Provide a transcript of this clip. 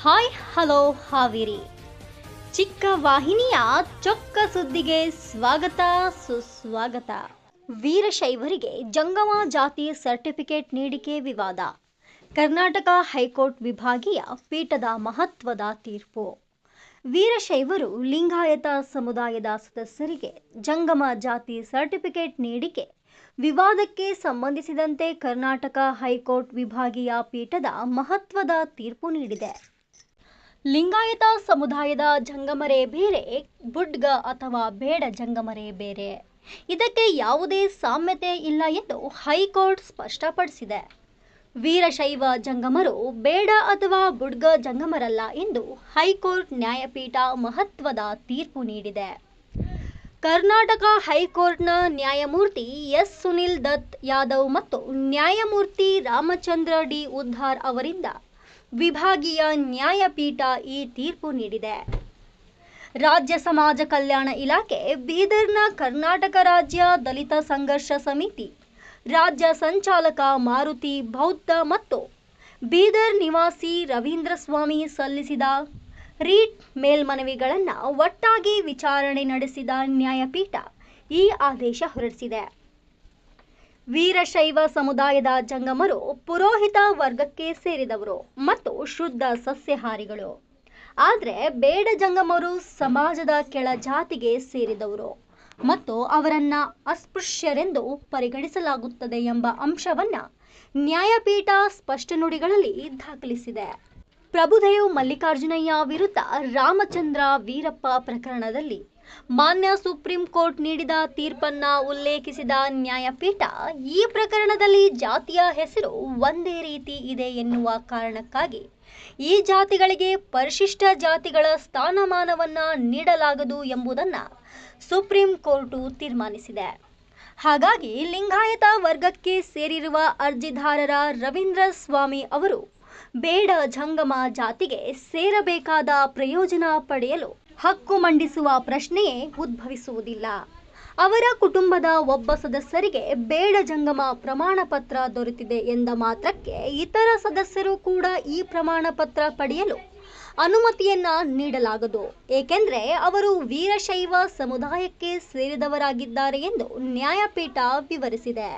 Hi hello Haveri ಚಿಕ್ಕ ವಾಹಿನಿಯ ಚೊಕ್ಕ ಸುದ್ದಿಗೆ ಸ್ವಾಗತ ಸುಸ್ವಾಗತ. ವೀರಶೈವರಿಗೆ ಜಂಗಮ ಜಾತಿ ಸರ್ಟಿಫಿಕೇಟ್ ನೀಡಿಕೆ ವಿವಾದ. ಕರ್ನಾಟಕ ಹೈಕೋರ್ಟ್ ವಿಭಾಗೀಯ ಪೀಠದ ಮಹತ್ವದ ತೀರ್ಪು. ವೀರಶೈವರು ಲಿಂಗಾಯತ ಸಮುದಾಯದ ಸದಸ್ಯರಿಗೆ ಜಂಗಮ ಜಾತಿ ಸರ್ಟಿಫಿಕೇಟ್ ನೀಡಿಕೆ ವಿವಾದಕ್ಕೆ ಸಂಬಂಧಿಸಿದಂತೆ ಕರ್ನಾಟಕ ಹೈಕೋರ್ಟ್ ವಿಭಾಗೀಯ ಪೀಠದ ಮಹತ್ವದ ತೀರ್ಪು ನೀಡಿದೆ. ಲಿಂಗಾಯತ ಸಮುದಾಯದ ಜಂಗಮರೇ ಬೇರೆ, ಬುಡ್ಗ ಅಥವಾ ಬೇಡ ಜಂಗಮರೇ ಬೇರೆ. ಇದಕ್ಕೆ ಯಾವುದೇ ಸಾಮ್ಯತೆ ಇಲ್ಲ ಎಂದು ಹೈಕೋರ್ಟ್ ಸ್ಪಷ್ಟಪಡಿಸಿದೆ. ವೀರಶೈವ ಜಂಗಮರು ಬೇಡ ಅಥವಾ ಬುಡ್ಗ ಜಂಗಮರಲ್ಲ ಎಂದು ಹೈಕೋರ್ಟ್ ನ್ಯಾಯಪೀಠ ಮಹತ್ವದ ತೀರ್ಪು ನೀಡಿದೆ. ಕರ್ನಾಟಕ ಹೈಕೋರ್ಟ್ನ ನ್ಯಾಯಮೂರ್ತಿ ಎಸ್ ಸುನಿಲ್ ದತ್ ಯಾದವ್ ಮತ್ತು ನ್ಯಾಯಮೂರ್ತಿ ರಾಮಚಂದ್ರ ಡಿ ಉದ್ದಾರ್ ಅವರಿಂದ ವಿಭಾಗೀಯ ನ್ಯಾಯಪೀಠ ಈ ತೀರ್ಪು ನೀಡಿದೆ. ರಾಜ್ಯ ಸಮಾಜ ಕಲ್ಯಾಣ ಇಲಾಖೆ, ಬೀದರ್ನ ಕರ್ನಾಟಕ ರಾಜ್ಯ ದಲಿತ ಸಂಘರ್ಷ ಸಮಿತಿ, ರಾಜ್ಯ ಸಂಚಾಲಕ ಮಾರುತಿ ಬೌದ್ಧ ಮತ್ತು ಬೀದರ್ ನಿವಾಸಿ ರವೀಂದ್ರ ಸ್ವಾಮಿ ಸಲ್ಲಿಸಿದ ರಿಟ್ ಮೇಲ್ಮನವಿಗಳನ್ನು ಒಟ್ಟಾಗಿ ವಿಚಾರಣೆ ನಡೆಸಿದ ನ್ಯಾಯಪೀಠ ಈ ಆದೇಶ ಹೊರಡಿಸಿದೆ. ವೀರಶೈವ ಸಮುದಾಯದ ಜಂಗಮರು ಪುರೋಹಿತ ವರ್ಗಕ್ಕೆ ಸೇರಿದವರು ಮತ್ತು ಶುದ್ಧ ಸಸ್ಯಾಹಾರಿಗಳು. ಆದರೆ ಬೇಡ ಜಂಗಮರು ಸಮಾಜದ ಕೆಳ ಜಾತಿಗೆ ಸೇರಿದವರು ಮತ್ತು ಅವರನ್ನ ಅಸ್ಪೃಶ್ಯರೆಂದು ಪರಿಗಣಿಸಲಾಗುತ್ತದೆ ಎಂಬ ಅಂಶವನ್ನು ನ್ಯಾಯಪೀಠ ಸ್ಪಷ್ಟ ನುಡಿಗಳಲ್ಲಿ ದಾಖಲಿಸಿದೆ. ಪ್ರಭುದೇವ್ ಮಲ್ಲಿಕಾರ್ಜುನಯ್ಯ ವಿರುದ್ಧ ರಾಮಚಂದ್ರ ವೀರಪ್ಪ ಪ್ರಕರಣದಲ್ಲಿ ಮಾನ್ಯ ಸುಪ್ರೀಂ ಕೋರ್ಟ್ ನೀಡಿದ ತೀರ್ಪನ್ನ ಉಲ್ಲೇಖಿಸಿದ ನ್ಯಾಯಪೀಠ, ಈ ಪ್ರಕರಣದಲ್ಲಿ ಜಾತಿಯ ಹೆಸರು ಒಂದೇ ರೀತಿ ಇದೆ ಎನ್ನುವ ಕಾರಣಕ್ಕಾಗಿ ಈ ಜಾತಿಗಳಿಗೆ ಪರಿಶಿಷ್ಟ ಜಾತಿಗಳ ಸ್ಥಾನಮಾನವನ್ನ ನೀಡಲಾಗದು ಎಂಬುದನ್ನು ಸುಪ್ರೀಂ ಕೋರ್ಟು ತೀರ್ಮಾನಿಸಿದೆ. ಹಾಗಾಗಿ ಲಿಂಗಾಯತ ವರ್ಗಕ್ಕೆ ಸೇರಿರುವ ಅರ್ಜಿದಾರರ ರವೀಂದ್ರ ಸ್ವಾಮಿ ಅವರು ಬೇಡ ಜಂಗಮ ಜಾತಿಗೆ ಸೇರಬೇಕಾದ ಪ್ರಯೋಜನ ಪಡೆಯಲು ಹಕ್ಕು ಮಂಡಿಸುವ ಪ್ರಶ್ನೆಯೇ ಉದ್ಭವಿಸುವುದಿಲ್ಲ. ಅವರ ಕುಟುಂಬದ ಒಬ್ಬ ಸದಸ್ಯರಿಗೆ ಬೇಡ ಜಂಗಮ ಪ್ರಮಾಣ ಪತ್ರ ದೊರೆತಿದೆ ಎಂದ ಮಾತ್ರಕ್ಕೆ ಇತರ ಸದಸ್ಯರು ಕೂಡ ಈ ಪ್ರಮಾಣ ಪತ್ರ ಪಡೆಯಲು ಅನುಮತಿಯನ್ನ ನೀಡಲಾಗದು. ಏಕೆಂದರೆ ಅವರು ವೀರಶೈವ ಸಮುದಾಯಕ್ಕೆ ಸೇರಿದವರಾಗಿದ್ದಾರೆ ಎಂದು ನ್ಯಾಯಪೀಠ ವಿವರಿಸಿದೆ.